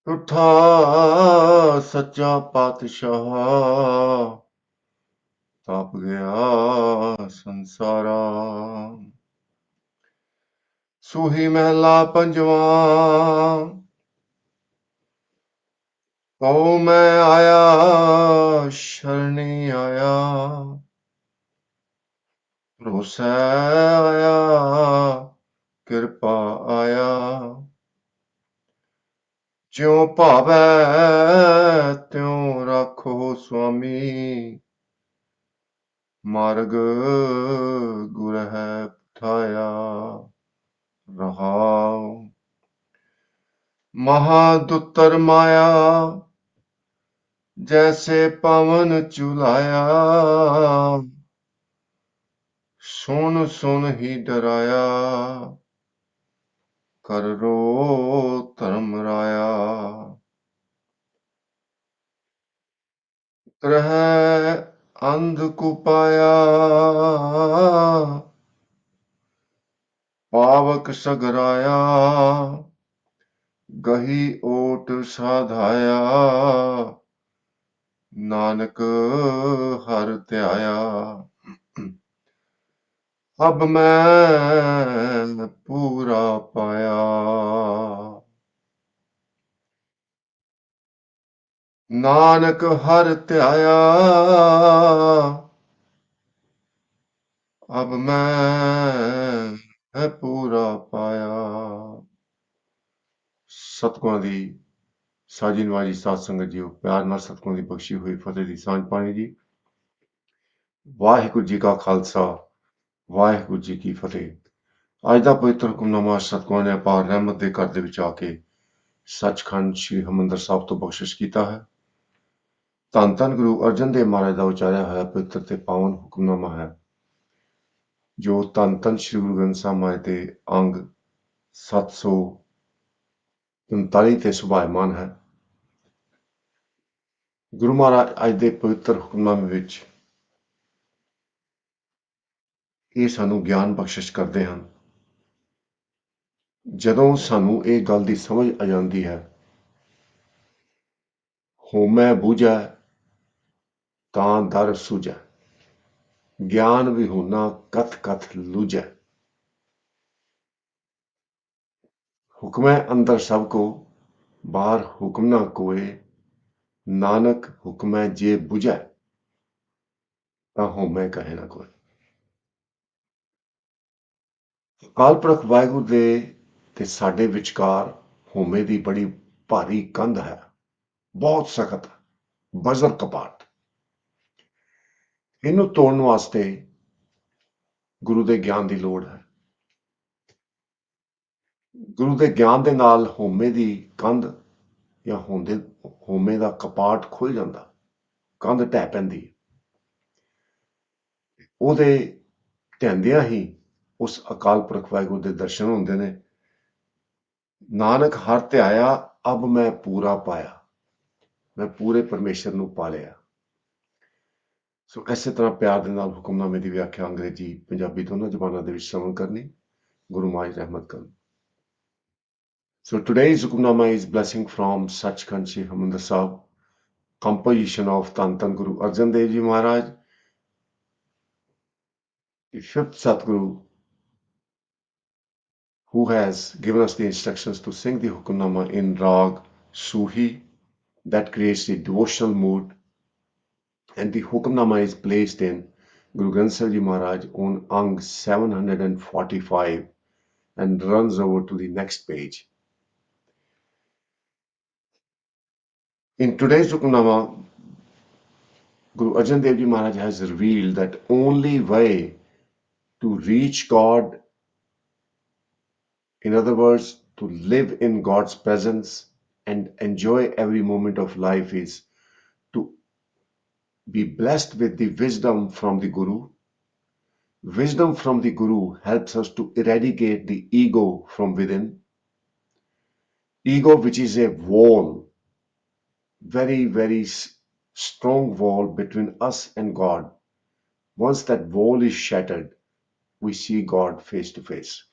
ਝੂਠਾ ਸੱਚਾ ਪਾਤਸ਼ਾਹ ਤਪ ਗਿਆ ਸੰਸਾਰਾ। ਸੂਹੀ ਮਹਿਲਾ ਪੰਜਵਾਂ। ਕਉ ਮੈਂ ਆਇਆ ਸ਼ਰਣੀ ਆਇਆ, ਭਰੋਸੈ ਆਇਆ ਕਿਰਪਾ ਆਇਆ। ਜਿਉ ਭਾਵੈ ਤਿਉ ਰਾਖੋ ਸੁਆਮੀ, ਮਾਰਗ ਗੁਰ ਹੈ ਪਠਾਇਆ। ਰਹਾਉ ਮਹਾਦੁੱਤਰ ਮਾਇਆ, ਜੈਸੇ ਪਵਨ ਚੁਲਾਇਆ। ਸੁਣ ਸੁਣ ਹੀ ਡਰਾਇਆ, ਕਰ ਰੋ ਧਰਮ ਰਾਇਆ। ਗ੍ਰਹਿ ਅੰਧ ਕੁਪਾਇਆ, ਪਾਵਕ ਸਗਰਾਇਆ। ਗਹੀ ਓਟ ਸਾਧਾਇਆ, ਨਾਨਕ ਹਰ ਧਿਆਇਆ। ਅਬ ਮੈਂ ਪੂਰਾ ਪਾਇਆ, ਨਾਨਕ ਹਰ ਧਿਆਇਆ। ਅਬ ਮੈਂ ਪੂਰਾ ਪਾਇਆ। ਸਤਿਗੁਰਾਂ ਦੀ ਸਾਜੀ ਨਵਾਜੀ ਸਾਧ ਸੰਗਤ ਜੀਓ, ਪਿਆਰ ਨਾਲ ਸਤਿਗੁਰਾਂ ਦੀ ਬਖਸ਼ੀ ਹੋਈ ਫਤਿਹ ਦੀ ਸਾਂਝ ਪਾਣੀ ਜੀ। ਵਾਹਿਗੁਰੂ ਜੀ ਕਾ ਖਾਲਸਾ, ਵਾਹਿਗੁਰੂ ਜੀ ਕੀ ਫਤਿਹ। ਅੱਜ ਦਾ ਪਵਿੱਤਰ ਹੁਕਮਨਾਮਾ ਸਤਿਗੁਰਾਂ ਨੇ ਅਪਾਰ ਰਹਿਮਤ ਦੇ ਘਰ ਦੇ ਵਿੱਚ ਆ ਕੇ ਸੱਚਖੰਡ ਸ੍ਰੀ ਹਰਿਮੰਦਰ ਸਾਹਿਬ ਤੋਂ ਬਖਸ਼ਿਸ਼ ਕੀਤਾ ਹੈ। ਧੰਨ ਧੰਨ ਗੁਰੂ ਅਰਜਨ ਦੇਵ ਮਹਾਰਾਜ ਦਾ ਉਚਾਰਿਆ ਹੋਇਆ ਪਵਿੱਤਰ ਤੇ ਪਾਵਨ ਹੁਕਮਨਾਮਾ ਹੈ, ਜੋ ਧੰਨ ਧੰਨ ਸ੍ਰੀ ਗੁਰੂ ਗ੍ਰੰਥ ਸਾਹਿਬ ਮਹਾਰਾਜ ਦੇ ਅੰਗ 739 ਤੇ ਸੁਭਾਇਮਾਨ ਹੈ। ਗੁਰੂ ਮਹਾਰਾਜ ਅੱਜ ਦੇ ਪਵਿੱਤਰ ਹੁਕਮਨਾਮੇ ਵਿੱਚ ਇਹ ਸਾਨੂੰ ਗਿਆਨ ਬਖਸ਼ਿਸ਼ ਕਰਦੇ ਹਨ। ਜਦੋਂ ਸਾਨੂੰ ਇਹ ਗੱਲ ਦੀ ਸਮਝ ਆ ਜਾਂਦੀ ਹੈ, ਹੋਮੈ ਬੂਝੈ ਤਾਂ ਦਰ ਸੂਝੈ, ਗਿਆਨ ਵਿਹੂਣਾ ਕਥ ਕਥ ਲੂਝੈ। ਹੁਕਮੈ ਅੰਦਰ ਸਭ ਕੋ, ਬਾਹਰ ਹੁਕਮ ਨਾ ਕੋਏ। ਨਾਨਕ ਹੁਕਮੈ ਜੇ ਬੁਝੈ, ਤਾਂ ਹੋਮੈ ਕਹੇ ਨਾ ਕੋਈ। ਅਕਾਲ ਪੁਰਖ ਵਾਹਿਗੁਰੂ ਦੇ ਤੇ ਸਾਡੇ ਵਿਚਕਾਰ ਹੋਮੇ ਦੀ ਬੜੀ ਭਾਰੀ ਕੰਧ ਹੈ, ਬਹੁਤ ਸਖਤ ਵਜ਼ਰ ਕਪਾਟ। ਇਹਨੂੰ ਤੋੜਨ ਵਾਸਤੇ ਗੁਰੂ ਦੇ ਗਿਆਨ ਦੀ ਲੋੜ ਹੈ। ਗੁਰੂ ਦੇ ਗਿਆਨ ਦੇ ਨਾਲ ਹੋਮੇ ਦੀ ਕੰਧ ਜਾਂ ਹੋਮੇ ਦਾ ਕਪਾਟ ਖੁੱਲ ਜਾਂਦਾ, ਕੰਧ ਢਹਿ ਪੈਂਦੀ। ਉਹਦੇ ਢਹਿੰਦਿਆਂ ਹੀ ਉਸ ਅਕਾਲ ਪੁਰਖ ਵਾਹਿਗੁਰੂ ਦੇ ਦਰਸ਼ਨ ਹੁੰਦੇ ਨੇ। ਨਾਨਕ ਹਰ ਧਿਆਇਆ, ਅਬ ਮੈਂ ਪੂਰਾ ਪਾਇਆ, ਮੈਂ ਪੂਰੇ ਪਰਮੇਸ਼ਰ ਨੂੰ ਪਾ ਲਿਆ। ਸੋ ਇਸੇ ਤਰ੍ਹਾਂ ਪਿਆਰ ਦੇ ਨਾਲ ਹੁਕਮਨਾਮੇ ਦੀ ਵਿਆਖਿਆ ਅੰਗਰੇਜ਼ੀ ਪੰਜਾਬੀ ਦੋਨਾਂ ਜ਼ਬਾਨਾਂ ਦੇ ਵਿੱਚ ਸ਼ਰਵਣ ਕਰਨੀ। ਗੁਰੂ ਮਹਾਰਾਜ ਰਹਿਮਤ ਕਰਨ। So today's Hukamnama is blessing from Sachkhand Sri Harmandir Sahib, composition of Dhan Dhan Guru Arjan Dev Ji Maharaj, the fifth Satguru, who has given us the instructions to sing the Hukamnama in Rag Suhi, that creates the devotional mood, and the Hukamnama is placed in Guru Granth Sahib Ji Maharaj on Ang 745 and runs over to the next page. In today's Hukamnama, Guru Arjan Dev Ji Maharaj has revealed that only way to reach God, in other words, to live in God's presence and enjoy every moment of life, is to be blessed with the wisdom from the Guru. Wisdom from the Guru helps us to eradicate the ego from within. Ego, which is a wall, very, very strong wall between us and God. Once that wall is shattered, we see God face to face.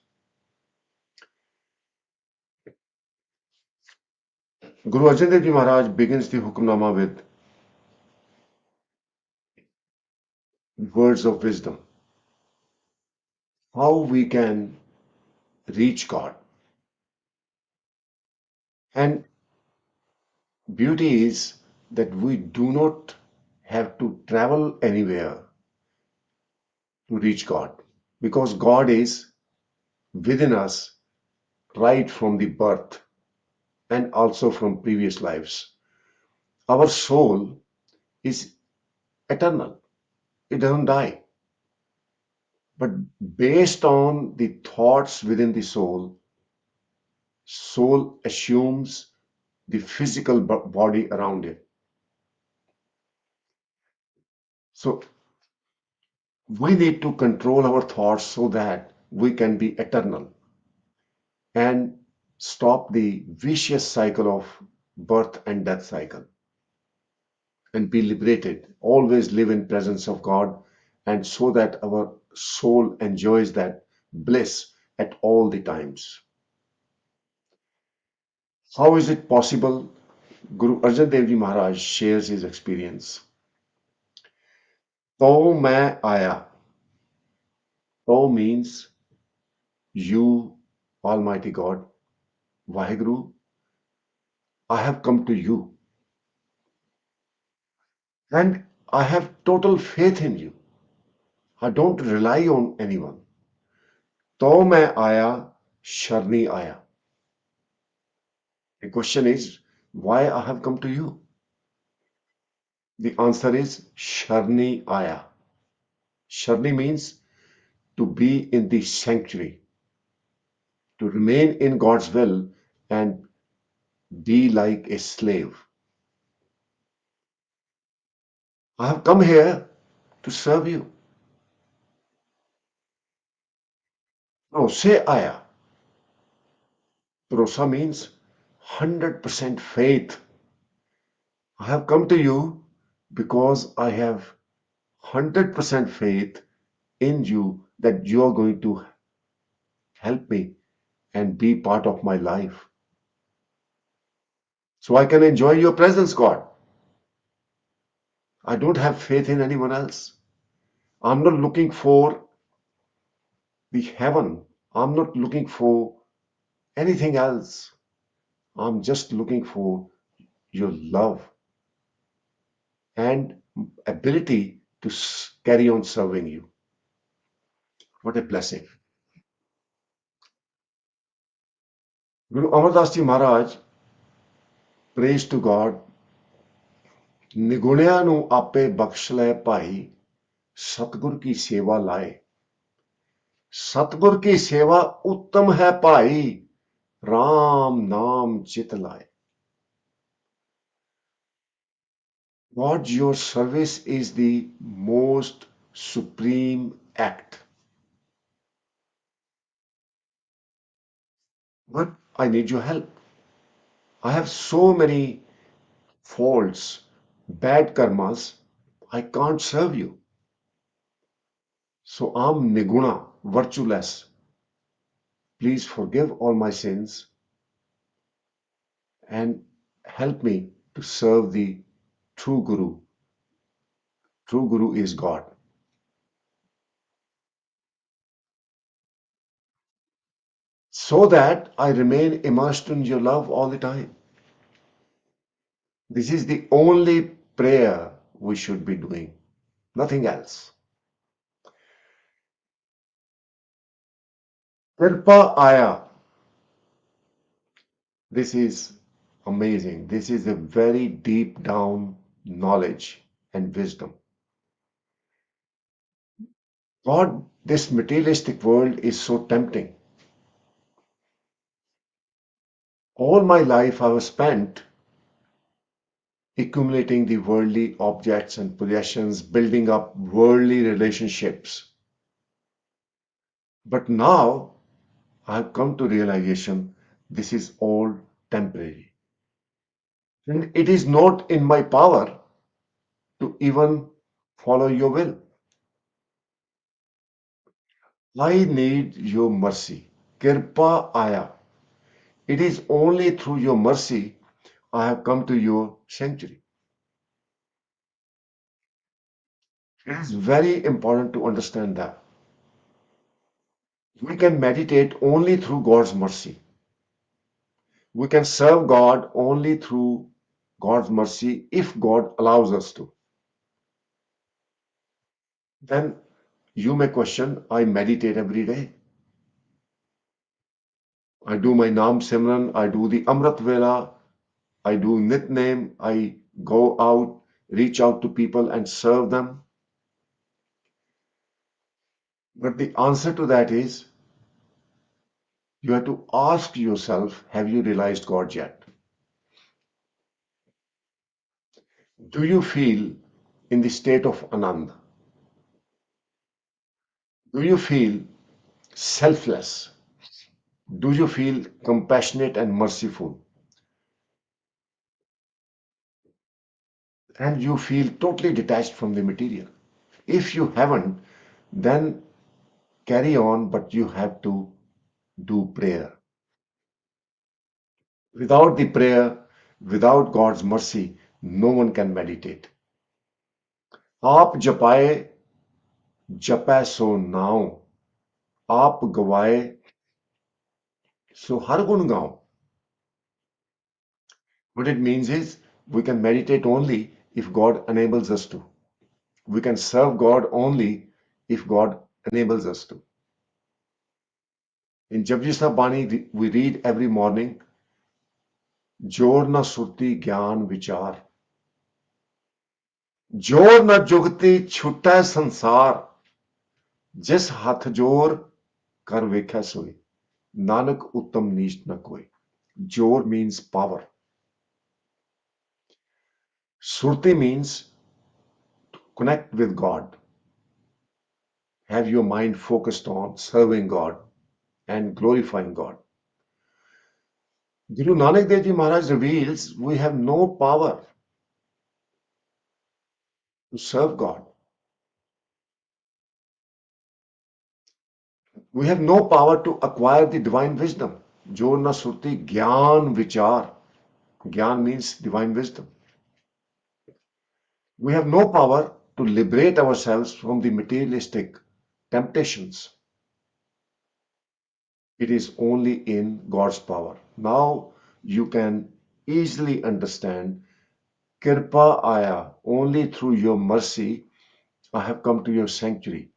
Guru Arjan Dev Ji Maharaj begins the Hukamnama with words of wisdom. How we can reach God. And beauty is that we do not have to travel anywhere to reach God, because God is within us right from the birth and also from previous lives. Our soul is eternal, it doesn't die. But based on the thoughts within the soul, soul assumes the physical body around it. So we need to control our thoughts so that we can be eternal and stop the vicious cycle of birth and death cycle and be liberated. Always live in presence of God, and so that our soul enjoys that bliss at all the times. How is it possible? Guru Arjan Dev Ji Maharaj shares his experience. To main aaya. To means you, Almighty God, Vaheguru, I have come to you and I have total faith in you. I don't rely on anyone. To main aaya, Sharni aaya. The question is, why I have come to you? The answer is Sharni aaya. Sharni means to be in the sanctuary, to remain in God's will and be like a slave. I have come here to serve you. No, say Aya. Prosa means 100% faith. I have come to you because I have 100% faith in you that you are going to help me and be part of my life. So I can enjoy your presence, God. I don't have faith in anyone else. I'm not looking for the heaven. I'm not looking for anything else. I'm just looking for your love and ability to carry on serving you. What a blessing. Guru Amardas Ji Maharaj prays to God, ਨਿਗੁਣਿਆਂ ਨੂੰ ਆਪੇ ਬਖਸ਼ ਲੈ ਭਾਈ ਸਤਿਗੁਰ ਕੀ ਸੇਵਾ ਲਾਏ ਸਤਿਗੁਰ ਕੀ ਸੇਵਾ ਉੱਤਮ ਹੈ ਭਾਈ ਰਾਮ ਨਾਮ ਚਿਤ ਲਾਏ God, your service is the most supreme act. But I need your help. I have so many faults, bad karmas, I can't serve you. So I'm niguna, virtueless. Please forgive all my sins and help me to serve the true Guru. True Guru is God. So that I remain immersed in your love all the time. This is the only prayer we should be doing, nothing else. Kirpa Aya. This is amazing. This is a very deep down knowledge and wisdom. God, this materialistic world is so tempting. All my life I was spent accumulating the worldly objects and possessions, building up worldly relationships. But now I have come to realization this is all temporary. And it is not in my power to even follow your will. I need your mercy. Kirpa Aya. It is only through your mercy I have come to your sanctuary. It is very important to understand that we can meditate only through God's mercy. We can serve God only through God's mercy if God allows us to. Then you may question, I meditate every day. I do my Nam Simran, I do the Amrit Vela, I do Nitnem, I go out, reach out to people and serve them. But the answer to that is you have to ask yourself, have you realized God yet? Do you feel in the state of Anand? Do you feel selfless? Do you feel compassionate and merciful? And you feel totally detached from the material? If you haven't, then carry on, but you have to do prayer. Without the prayer, without God's mercy, no one can meditate. आप जपाए जपै सो नाओ, आप गवाए सो हर गुण गाओ. What it means is we can meditate only if God enables us to. We can serve God only if God enables us to. In Japji Sahib Bani, we read every morning, जोर न सुरती ज्ञान विचार, जोर न जुगती छुटै संसार, जिस हथ जोर कर वेख्या सोई, नानक उत्तम नीच न कोई. Jor means power. Surti means to connect with God. Have your mind focused on serving God and glorifying God. Guru Nanak Dev Ji Maharaj reveals we have no power to serve God. We have no power to acquire the divine wisdom. Jor na surti gyan vichar. Gyan means divine wisdom. We have no power to liberate ourselves from the materialistic temptations. It is only in God's power. Now you can easily understand Kirpa Aya, only through your mercy I have come to your sanctuary.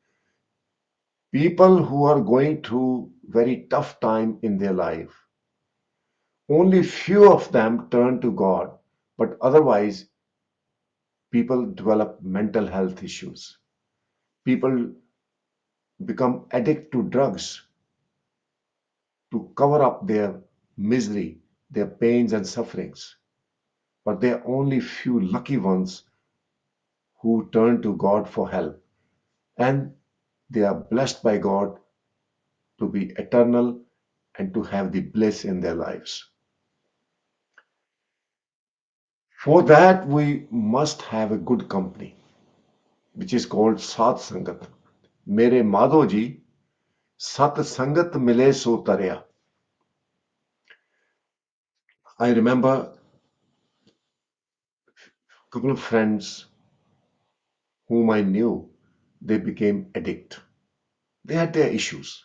People who are going through very tough time in their life, only few of them turn to God, but otherwise people develop mental health issues. People become addicted to drugs to cover up their misery, their pains and sufferings. But there are only few lucky ones who turn to God for help, and they are blessed by God to be eternal and to have the bliss in their lives. For that, we must have a good company, which is called Sat Sangat. Mere Madho ji, Sat Sangat mile so tarya. I remember a couple of friends whom I knew, they became addict. They had their issues.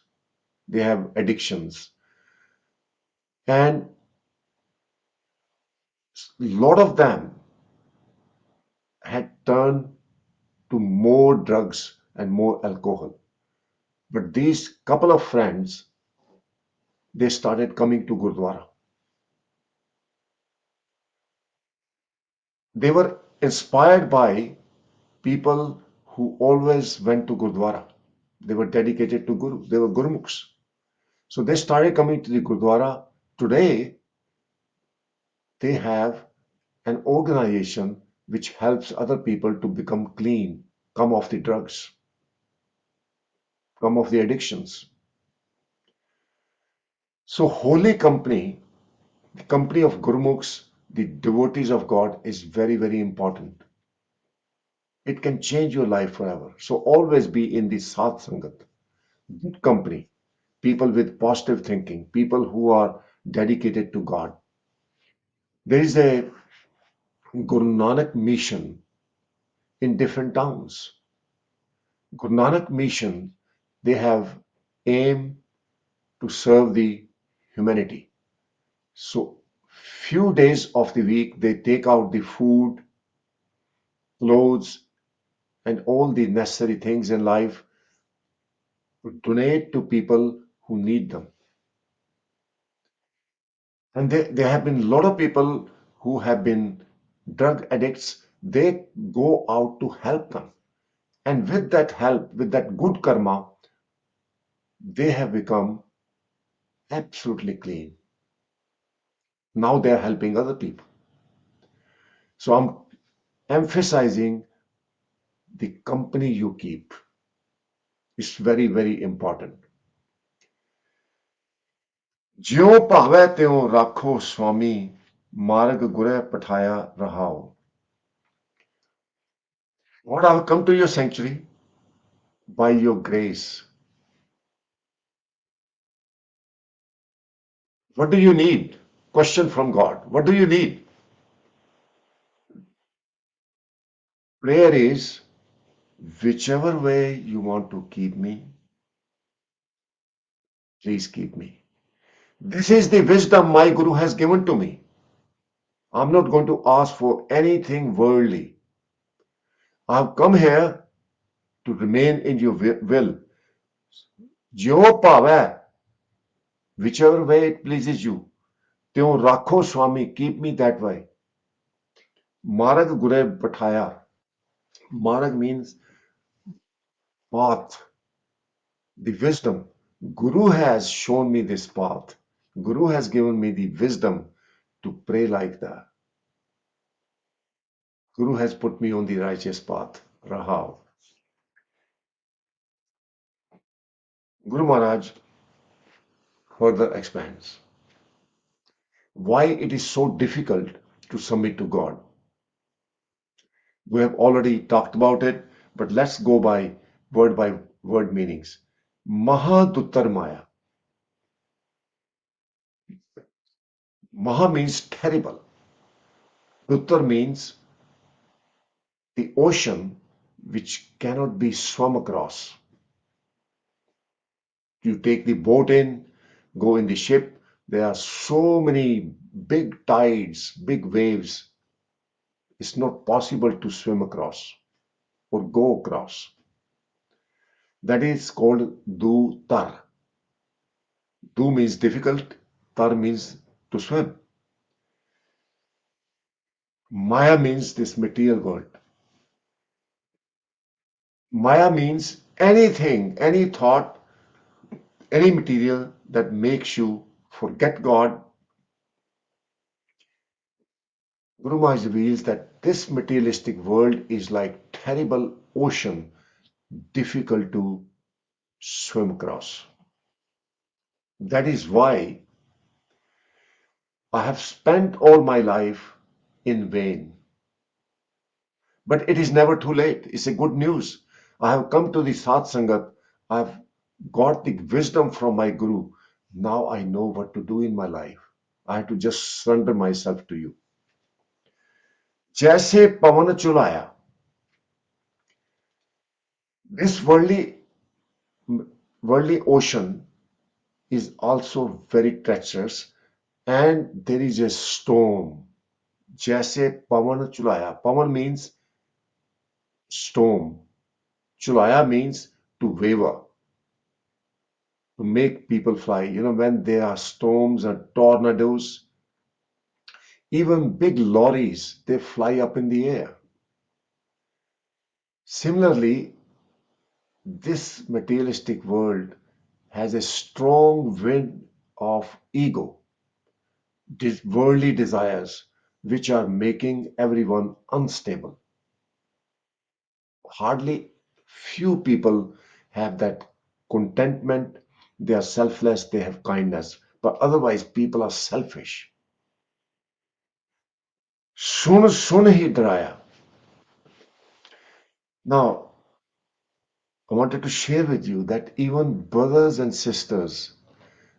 They have addictions. And a lot of them had turned to more drugs and more alcohol. But these couple of friends, they started coming to Gurdwara. They were inspired by people who always went to Gurdwara. They were dedicated to Guru. They were Gurmukhs. So they started coming to the Gurdwara. Today, they have an organization which helps other people to become clean, come off the drugs, come off the addictions. So holy company, the company of Gurmukhs, the devotees of God is very, very important. It can change your life forever. So always be in the Sat Sangat, good company, people with positive thinking, people who are dedicated to God. There is a Guru Nanak mission in different towns. Guru Nanak mission, they have aim to serve the humanity. So few days of the week they take out the food, clothes, and all the necessary things in life to donate to people who need them. And there have been a lot of people who have been drug addicts. They go out to help them. And with that help, with that good karma, they have become absolutely clean. Now they are helping other people. So I'm emphasizing the company you keep is very, very important. ज्यों भावै त्यों राखो स्वामी मार्ग गुरह पठाया रहाओ. Lord, I have come to your sanctuary by your grace. What do you need? Question from God. What do you need? Prayer is whichever way you want to keep me, please keep me. This is the wisdom my Guru has given to me. I'm not going to ask for anything worldly. I've come here to remain in your will. Jo pave, whichever way it pleases you. Tyon rakho Swami, keep me that way. Marag Gure Pathaya. Marag means path, the wisdom. Guru has shown me this path. Guru has given me the wisdom to pray like that. Guru has put me on the righteous path. Rahav. Guru Maharaj further expands why it is so difficult to submit to God. We have already talked about it, but let's go by word meanings. Mahaduttar Maya. Maha means terrible. Duttar means the ocean which cannot be swum across. You take the boat in, go in the ship, there are so many big tides, big waves. It's not possible to swim across or go across. That is called du tar. Du means difficult, tar means to swim. Maya means this material world. Maya means anything, any thought, any material that makes you forget God. Guru Maharaj reveals that this materialistic world is like terrible ocean, difficult to swim across. That is why I have spent all my life in vain. But it is never too late. It's a good news. I have come to the Sat Sangat. I have got the wisdom from my Guru. Now I know what to do in my life. I have to just surrender myself to you. जैसे पवन चुलाया. This worldly ocean is also very treacherous and there is a storm. जैसे पवन चुलाया. Pavan means storm. Chulaya means to waver, to make people fly. You know, when there are storms and tornadoes, even big lorries, they fly up in the air. Similarly, this materialistic world has a strong wind of ego, worldly desires, which are making everyone unstable. Hardly few people have that contentment. They are selfless, they have kindness, but otherwise people are selfish. सुन सुन ही डराया. Now, I wanted to share with you that even brothers and sisters,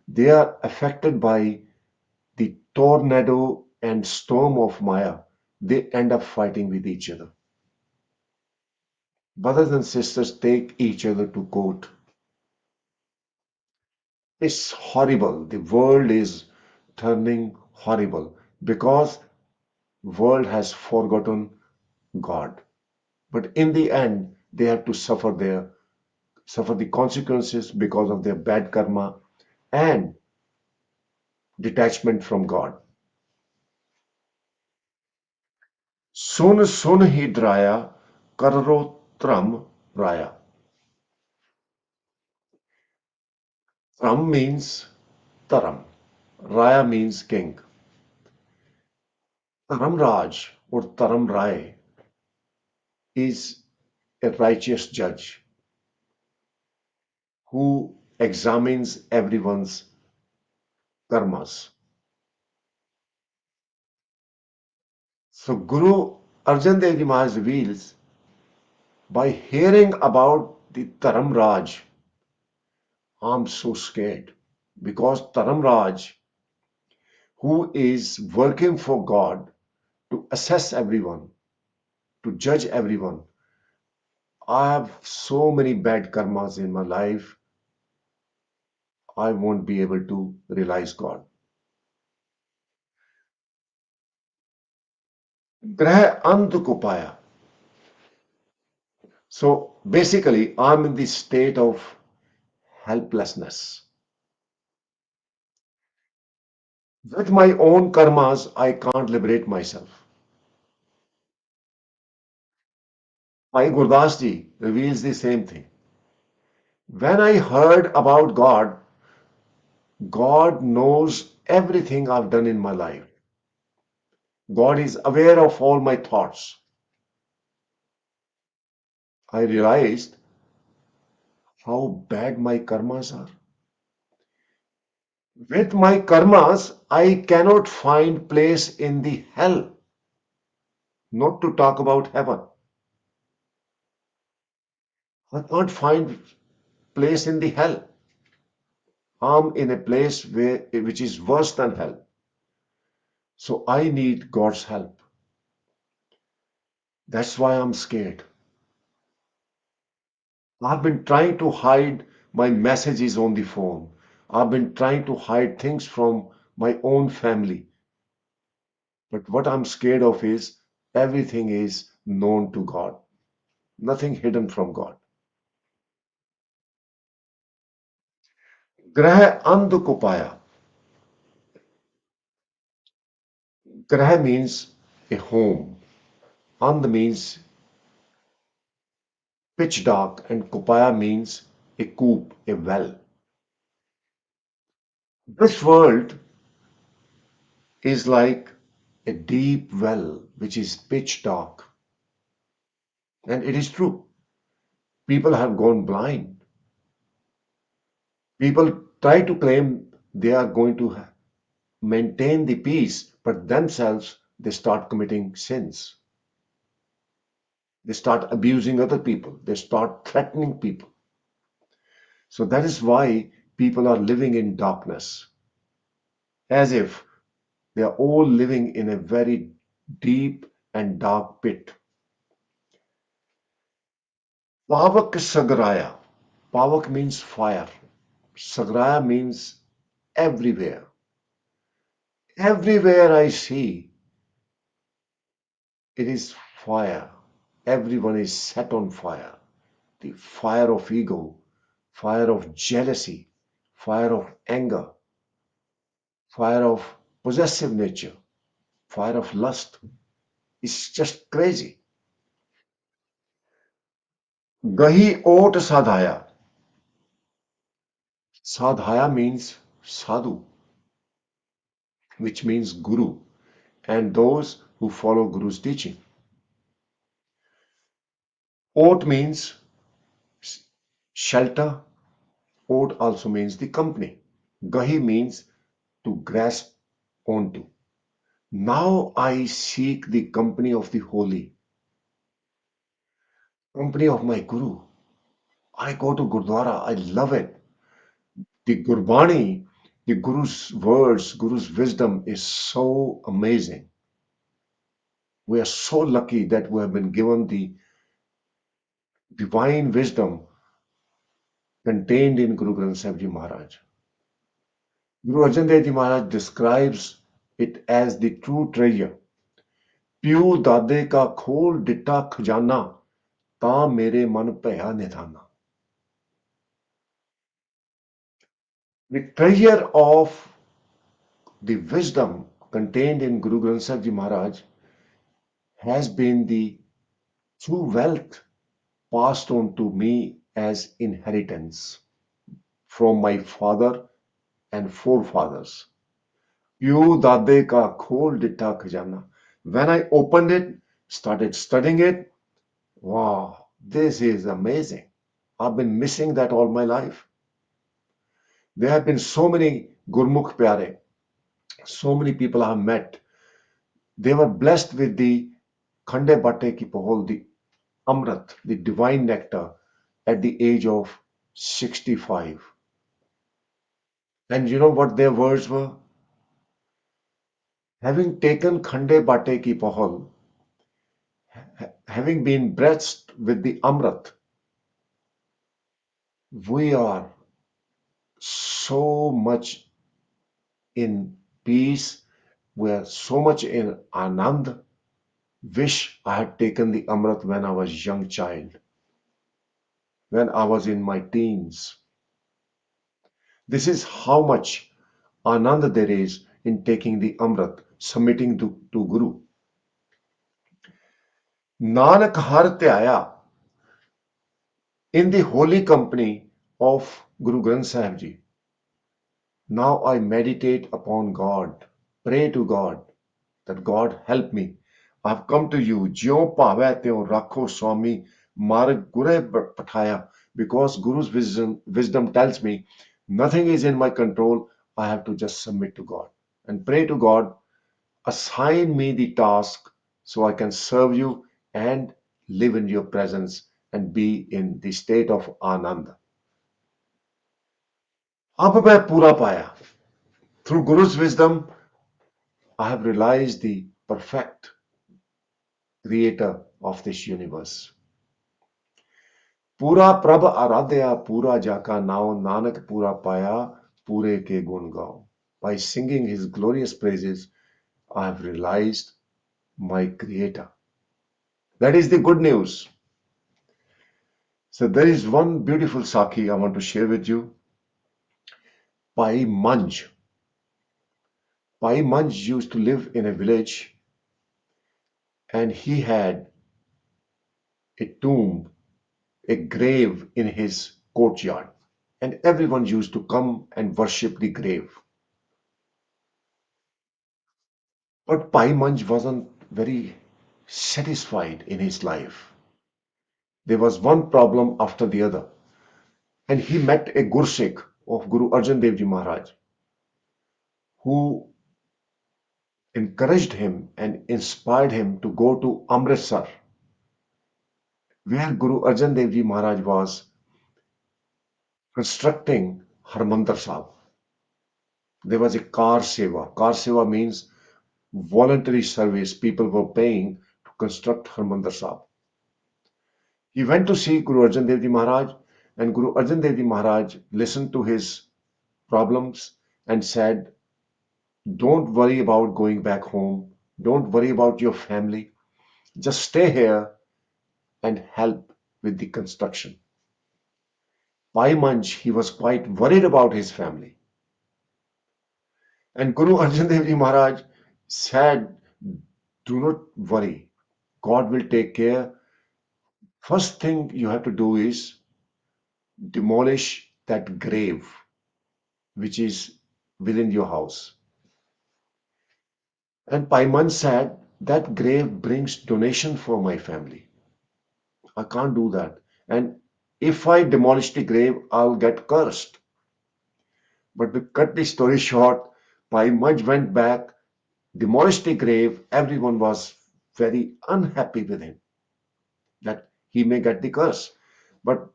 they are affected by the tornado and storm of Maya, they end up fighting with each other. Brothers and sisters take each other to court. It's horrible. The world is turning horrible because world has forgotten God. But in the end, they have to suffer the consequences because of their bad karma and detachment from God. Sun sun hi draya, karro tram raya. Tram means Taram. Raya means king. Taram Raj or Taram Rai is a righteous judge who examines everyone's karmas. So Guru Arjan Dev Ji Maharaj reveals by hearing about the Taram Raj, I'm so scared because Taram Raj, who is working for God to assess everyone, to judge everyone, I have so many bad karmas in my life, I won't be able to realize God. ग्रह अंत को पाया. So basically, I'm in the state of helplessness. With my own karmas, I can't liberate myself. Bhai Gurdas ji reveals the same thing. When I heard about God, God knows everything I've done in my life. God is aware of all my thoughts. I realized how bad my karmas are. With my karmas, I cannot find place in the hell, not to talk about heaven. I can't find place in the hell. I'm in a place which is worse than hell. So I need God's help. That's why I'm scared. I've been trying to hide my messages on the phone. I've been trying to hide things from my own family. But what I'm scared of is everything is known to God, nothing hidden from God. Grah and ko paya. Grah means a home. And means pitch dark, and Kopaya means a coop, a well. This world is like a deep well which is pitch dark. And it is true. People have gone blind. People try to claim they are going to maintain the peace, but themselves they start committing sins. They start abusing other people. They start threatening people. So that is why people are living in darkness, as if they are all living in a very deep and dark pit. Pavak Sagraya. Pavak means fire. Sagraya means everywhere. Everywhere I see, it is fire. Everyone is set on fire. The fire of ego, fire of jealousy, fire of anger, fire of possessive nature, fire of lust. It's just crazy. Gahi ot sadhaya. Sadhaya means sadhu, which means guru, and those who follow guru's teaching. Ot means shelter. Ot also means the company. Gahi means to grasp onto. Now I seek the company of the holy, company of my guru. I go to Gurdwara. I love it. The Gurbani, The Guru's words, Guru's wisdom is so amazing. We are so lucky that we have been given the divine wisdom contained in Guru Granth Sahib Ji Maharaj. Guru Arjan Dev Ji Maharaj describes it as the true treasure. ਪਿਓ ਦਾਦੇ ਕਾ ਖੋਲ ਦਿੱਤਾ ਖਜ਼ਾਨਾ ਤਾਂ ਮੇਰੇ ਮਨ ਭਇਆ ਨਿਧਾਨਾ. The treasure of the wisdom contained in Guru Granth Sahib Ji Maharaj has been the true wealth passed on to me as inheritance from my father and forefathers. Pyo dade ka khol ditta khajana. When I opened it, started studying it, wow, this is amazing. I've been missing that all my life. There have been so many Gurmukh Pyare, so many people I have met. They were blessed with the Khande Bhatte ki Pahol, the Amrit, the divine nectar, at the age of 65. And you know what their words were? Having taken Khande Bhatte ki Pahol, having been blessed with the Amrit, we are so much in peace, we are so much in Anand. Wish I had taken the Amrit when I was a young child, when I was in my teens. This is how much Anand there is in taking the Amrit, submitting to Guru. Nanak har tyaya, in the holy company of Guru Granth Sahib Ji. Now I meditate upon God, pray to God, that God help me. I have come to you, jyo pavai tyo rakho Swami, marg gure pathaya, because Guru's wisdom tells me nothing is in my control. I have to just submit to God and pray to God, assign me the task so I can serve you and live in your presence and be in the state of Anand. अब मैं पूरा पाया. Through Guru's wisdom, I have realized the perfect creator of this universe. पूरा प्रभ आराध्या पूरा जाका नाव नानक पूरा पाया पूरे के गुण गाओ. By singing his glorious praises, I have realized my creator. That is the good news. So there is one beautiful Sakhi I want to share with you. Bhai Manj. Bhai Manj used to live in a village, and he had a tomb, a grave in his courtyard, and everyone used to come and worship the grave. But Bhai Manj wasn't very satisfied in his life. There was one problem after the other, and he met a Gursikh of Guru Arjan Dev Ji Maharaj, who encouraged him and inspired him to go to Amritsar, where Guru Arjan Dev Ji Maharaj was constructing Harmandir Sahib. There was a car seva. Car seva means voluntary service. People were paying to construct Harmandir Sahib. He went to see Guru Arjan Dev Ji Maharaj, and Guru Arjan Dev Ji Maharaj listened to his problems and said, don't worry about going back home. Don't worry about your family. Just stay here and help with the construction. Bhai Manj, he was quite worried about his family. And Guru Arjan Dev Ji Maharaj said, do not worry. God will take care. First thing you have to do is demolish that grave which is within your house. And Bhai Manj said, that grave brings donation for my family. I can't do that. And if I demolish the grave, I'll get cursed. But to cut the story short, Bhai Manj went back, demolished the grave. Everyone was very unhappy with him that he may get the curse. But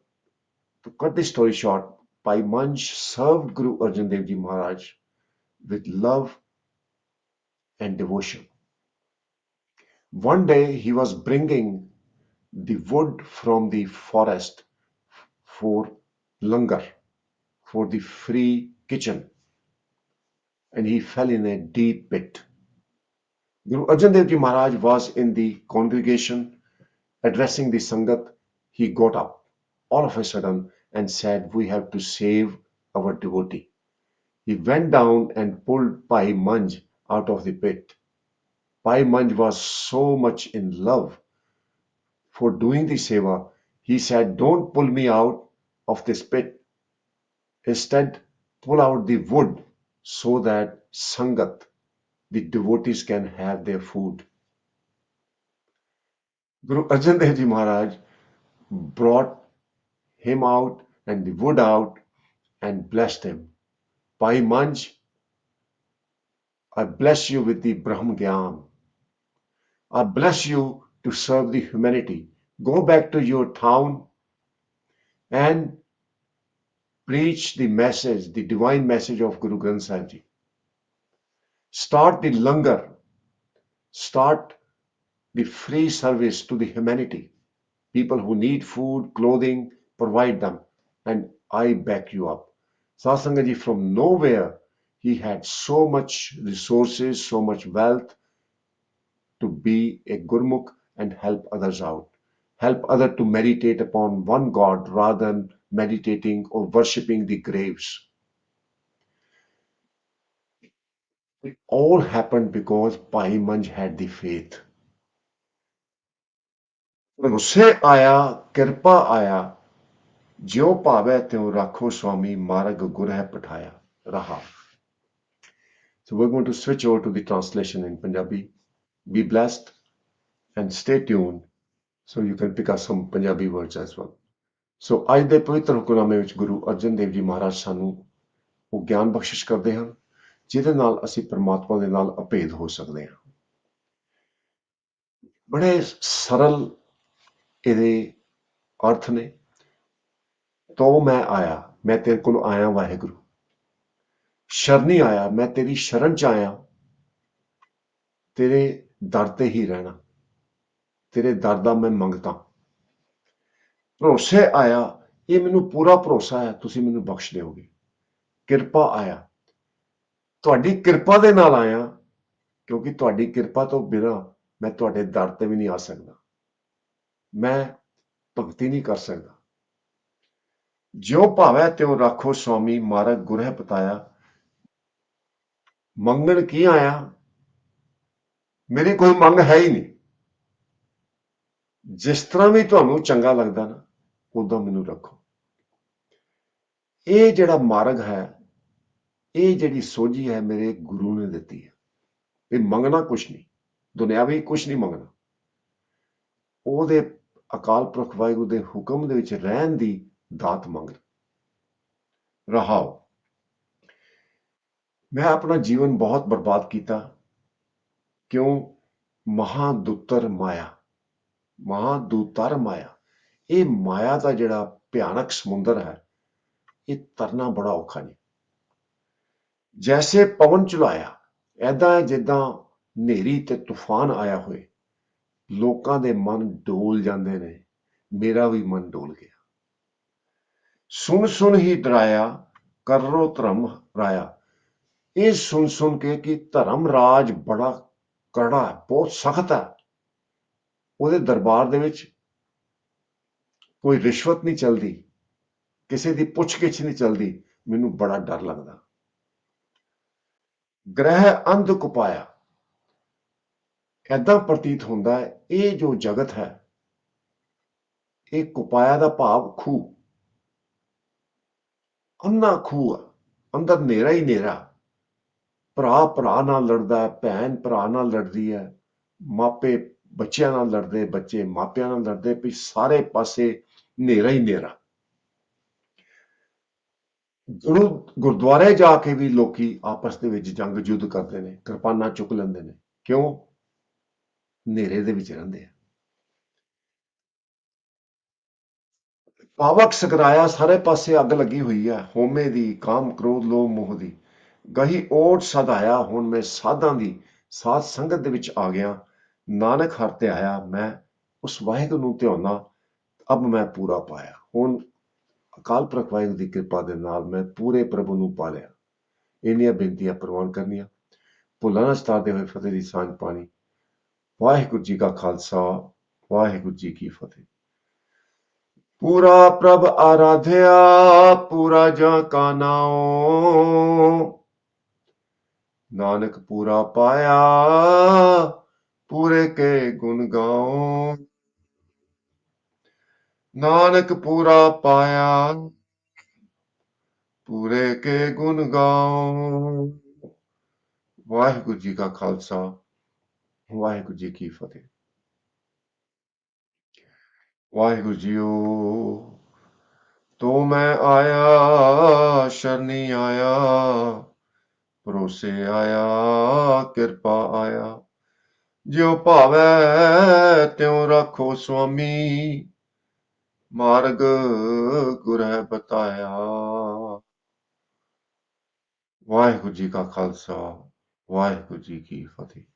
to cut the story short, Bhai Manj served Guru Arjan Dev Ji Maharaj with love and devotion. One day he was bringing the wood from the forest for langar, for the free kitchen, and he fell in a deep pit. Guru Arjan Dev Ji Maharaj was in the congregation addressing the Sangat. He got up all of a sudden and said, "We have to save our devotee." He went down and pulled Bhai Manj out of the pit. Bhai Manj was so much in love for doing the seva. He said, "Don't pull me out of this pit. Instead, pull out the wood so that Sangat, the devotees, can have their food." Guru Arjan Dev Ji Maharaj brought him out and the wood out and blessed him. Bhai Manj, I bless you with the Brahm Gyan. I bless you to serve the humanity. Go back to your town and preach the message, the divine message of Guru Granth Sahib Ji. Start the langar, start the free service to the humanity. People who need food, clothing, provide them, and I back you up. Satsangaji, from nowhere, he had so much resources, so much wealth to be a Gurmukh and help others out. Help others to meditate upon one God rather than meditating or worshipping the graves. It all happened because Bhai Manj had the faith. ਭਰੋਸੇ ਆਇਆ ਕਿਰਪਾ ਆਇਆ ਜਿਉ ਭਾਵੈ ਤਿਉ ਰਾਖੋ Swami ਮਾਰਗ ਗੁਰ ਹੈ ਪਠਾਇਆ Raha. So we're going to switch over to the translation in Punjabi. Be blessed and stay tuned so you can pick up some Punjabi words as well. So ਅੱਜ ਦੇ ਪਵਿੱਤਰ ਹੁਕਮਨਾਮੇ ਵਿੱਚ ਗੁਰੂ ਅਰਜਨ ਦੇਵ ਜੀ ਮਹਾਰਾਜ ਸਾਨੂੰ ਉਹ ਗਿਆਨ ਬਖਸ਼ਿਸ਼ ਕਰਦੇ ਹਨ ਜਿਹਦੇ ਨਾਲ ਅਸੀਂ ਪਰਮਾਤਮਾ ਦੇ ਨਾਲ ਅਭੇਦ ਹੋ ਸਕਦੇ ਹਾਂ। ਬੜੇ ਸਰਲ ਇਹਦੇ ਅਰਥ ਨੇ। ਤੋਂ ਮੈਂ ਆਇਆ, ਮੈਂ ਤੇਰੇ ਕੋਲ ਆਇਆ ਵਾਹਿਗੁਰੂ। ਸ਼ਰਨੀ ਆਇਆ, ਮੈਂ ਤੇਰੀ ਸ਼ਰਨ ਚ ਆਇਆ। ਤੇਰੇ ਦਰ ਤੇ ਹੀ ਰਹਿਣਾ, ਤੇਰੇ ਦਰ ਦਾ ਮੈਂ ਮੰਗਤਾ। ਭਰੋਸੇ ਆਇਆ, ਇਹ ਮੈਨੂੰ ਪੂਰਾ ਭਰੋਸਾ ਹੈ ਤੁਸੀਂ ਮੈਨੂੰ ਬਖਸ਼ ਦਿਓਗੇ। ਕਿਰਪਾ ਆਇਆ, ਤੁਹਾਡੀ ਕਿਰਪਾ ਦੇ ਨਾਲ ਆਇਆ, ਕਿਉਂਕਿ ਤੁਹਾਡੀ ਕਿਰਪਾ ਤੋਂ ਬਿਨਾਂ ਮੈਂ ਤੁਹਾਡੇ ਦਰ ਤੇ ਵੀ ਨਹੀਂ ਆ ਸਕਦਾ, ਮੈਂ ਭਗਤੀ ਨਹੀਂ ਕਰ ਸਕਦਾ। ਜਿਉ ਭਾਵੈ ਤਿਉ ਰਾਖੋ Swami ਮਾਰਗ ਗੁਰ ਹੈ ਪਤਾਇਆ। ਮੰਗਣ ਕੀ ਆਇਆ, ਮੇਰੀ ਕੋਈ ਮੰਗ ਹੈ ਹੀ ਨਹੀਂ। ਜਿਸ ਤਰ੍ਹਾਂ ਵੀ ਤੁਹਾਨੂੰ ਚੰਗਾ ਲੱਗਦਾ ਨਾ ਉਦਾਂ ਮੈਨੂੰ ਰੱਖੋ। ਇਹ ਜਿਹੜਾ ਮਾਰਗ ਹੈ, ਇਹ ਜਿਹੜੀ ਸੋਝੀ ਹੈ ਮੇਰੇ ਗੁਰੂ ਨੇ ਦਿੱਤੀ ਹੈ ਵੀ ਮੰਗਣਾ ਕੁਛ ਨਹੀਂ, ਦੁਨਿਆਵੀ ਕੁਛ ਨਹੀਂ ਮੰਗਣਾ। ਉਹਦੇ ਅਕਾਲ ਪੁਰਖ ਵਾਹਿਗੁਰੂ ਦੇ ਹੁਕਮ ਦੇ ਵਿੱਚ ਰਹਿਣ ਦੀ ਦਾਤ ਮੰਗ ਰਹਾਓ। ਮੈਂ ਆਪਣਾ ਜੀਵਨ ਬਹੁਤ ਬਰਬਾਦ ਕੀਤਾ। ਕਿਉਂ? ਮਹਾਦੂਤਰ ਮਾਇਆ, ਮਹਾਦੂਤਰ ਮਾਇਆ। ਇਹ ਮਾਇਆ ਦਾ ਜਿਹੜਾ ਭਿਆਨਕ ਸਮੁੰਦਰ ਹੈ, ਇਹ ਤਰਨਾ ਬੜਾ ਔਖਾ ਨਹੀਂ। ਜੈਸੇ ਪਵਨ ਚੁਲਾਇਆ, ਐਦਾਂ ਹੈ ਜਿੱਦਾਂ ਹਨੇਰੀ ਤੇ ਤੂਫਾਨ ਆਇਆ ਹੋਏ। ਲੋਕਾਂ ਦੇ ਮਨ ਡੋਲ ਜਾਂਦੇ ਨੇ, ਮੇਰਾ ਵੀ ਮਨ ਡੋਲ ਗਿਆ। ਸੁਣ ਸੁਣ ਹੀ ਡਰਾਇਆ, ਕਰੋ ਧਰਮ ਰਾਇਆ। ਇਹ ਸੁਣ ਸੁਣ ਕੇ ਕਿ ਧਰਮ ਰਾਜ ਬੜਾ ਕੜਾ ਹੈ, ਬਹੁਤ ਸਖਤ ਹੈ। ਉਹਦੇ ਦਰਬਾਰ ਦੇ ਵਿੱਚ ਕੋਈ ਰਿਸ਼ਵਤ ਨਹੀਂ ਚੱਲਦੀ, ਕਿਸੇ ਦੀ ਪੁੱਛ-ਗਿੱਛ ਨਹੀਂ ਚੱਲਦੀ। ਮੈਨੂੰ ਬੜਾ ਡਰ ਲੱਗਦਾ। ਗ੍ਰਹਿ ਅੰਧ ਕੁਪਾਇਆ, ਏਦਾਂ ਪ੍ਰਤੀਤ ਹੁੰਦਾ ਹੈ ਇਹ ਜੋ ਜਗਤ ਹੈ, ਇਹ ਕੁਪਾਇਆ ਦਾ ਭਾਵ ਖੂਹ, ਅੰਨਾ ਖੂਹ ਆ, ਅੰਦਰ ਹਨੇਰਾ ਹੀ ਹਨੇਰਾ। ਭਰਾ ਭਰਾ ਨਾਲ ਲੜਦਾ ਹੈ, ਭੈਣ ਭਰਾ ਨਾਲ ਲੜਦੀ ਹੈ, ਮਾਪੇ ਬੱਚਿਆਂ ਨਾਲ ਲੜਦੇ, ਬੱਚੇ ਮਾਪਿਆਂ ਨਾਲ ਲੜਦੇ, ਵੀ ਸਾਰੇ ਪਾਸੇ ਹਨੇਰਾ ਹੀ ਹਨੇਰਾ। ਗੁਰਦੁਆਰੇ ਜਾ ਕੇ ਵੀ ਲੋਕੀ ਆਪਸ ਦੇ ਵਿੱਚ ਜੰਗ ਯੁੱਧ ਕਰਦੇ ਨੇ, ਕਿਰਪਾਨਾਂ ਚੁੱਕ ਲੈਂਦੇ ਨੇ। ਕਿਉਂ? ਹਨੇਰੇ ਦੇ ਵਿੱਚ ਰਹਿੰਦੇ ਆ। ਪਾਵਕ ਸਕਰਾਇਆ, ਸਾਰੇ ਪਾਸੇ ਅੱਗ ਲੱਗੀ ਹੋਈ ਹੈ, ਹਉਮੈ ਦੀ, ਕਾਮ ਕ੍ਰੋਧ ਲੋਭ ਮੋਹ ਦੀ। ਗਹੀ ਓਟ ਸਦ ਆਇਆ, ਹੁਣ ਮੈਂ ਸਾਧਾਂ ਦੀ ਸਾਧ ਸੰਗਤ ਦੇ ਵਿੱਚ ਆ ਗਿਆ। ਨਾਨਕ ਹਰ ਤੇ ਆਇਆ, ਮੈਂ ਉਸ ਵਾਹਿਗੁਰੂ ਨੂੰ ਧਿਆਉਣਾ, ਅਬ ਮੈਂ ਪੂਰਾ ਪਾਇਆ। ਹੁਣ ਅਕਾਲ ਪੁਰਖ ਵਾਹਿਗੁਰੂ ਦੀ ਕਿਰਪਾ ਦੇ ਨਾਲ ਮੈਂ ਪੂਰੇ ਪ੍ਰਭੂ ਨੂੰ ਪਾ ਲਿਆ। ਇੰਨੀਆਂ ਬੇਨਤੀਆਂ ਪ੍ਰਵਾਨ ਕਰਨੀਆਂ। ਭੁੱਲਾਂ ਨਾ ਸਤਾਰਦੇ ਹੋਏ ਫਤਿਹ ਦੀ ਸਾਂਝ ਪਾਣੀ। ਵਾਹਿਗੁਰੂ ਜੀ ਕਾ ਖਾਲਸਾ, ਵਾਹਿਗੁਰੂ ਜੀ ਕੀ ਫਤਿਹ। ਪੂਰਾ ਪ੍ਰਭ ਆਰਾਧਿਆ, ਪੂਰਾ ਜਾਂ ਕਾ ਨਾਉ, ਨਾਨਕ ਪੂਰਾ ਪਾਇਆ, ਪੂਰੇ ਕੇ ਗੁਣ ਗਾਉ। ਨਾਨਕ ਪੂਰਾ ਪਾਇਆ, ਪੂਰੇ ਕੇ ਗੁਣ ਗਾਉ। ਵਾਹਿਗੁਰੂ ਜੀ ਕਾ ਖਾਲਸਾ, ਵਾਹਿਗੁਰੂ ਜੀ ਕੀ ਫਤਿਹ। ਵਾਹਿਗੁਰੂ ਜੀਓ, ਤੋ ਮੈਂ ਆਇਆ, ਸ਼ਰਨੀ ਆਇਆ, ਭਰੋਸੇ ਆਇਆ, ਕਿਰਪਾ ਆਇਆ। ਜਿਉ ਭਾਵੈ ਤਿਉ ਰੱਖੋ ਸੁਆਮੀ, ਮਾਰਗ ਗੁਰੈ ਬਤਾਇਆ। ਵਾਹਿਗੁਰੂ ਜੀ ਕਾ ਖਾਲਸਾ, ਵਾਹਿਗੁਰੂ ਜੀ ਕੀ ਫਤਿਹ।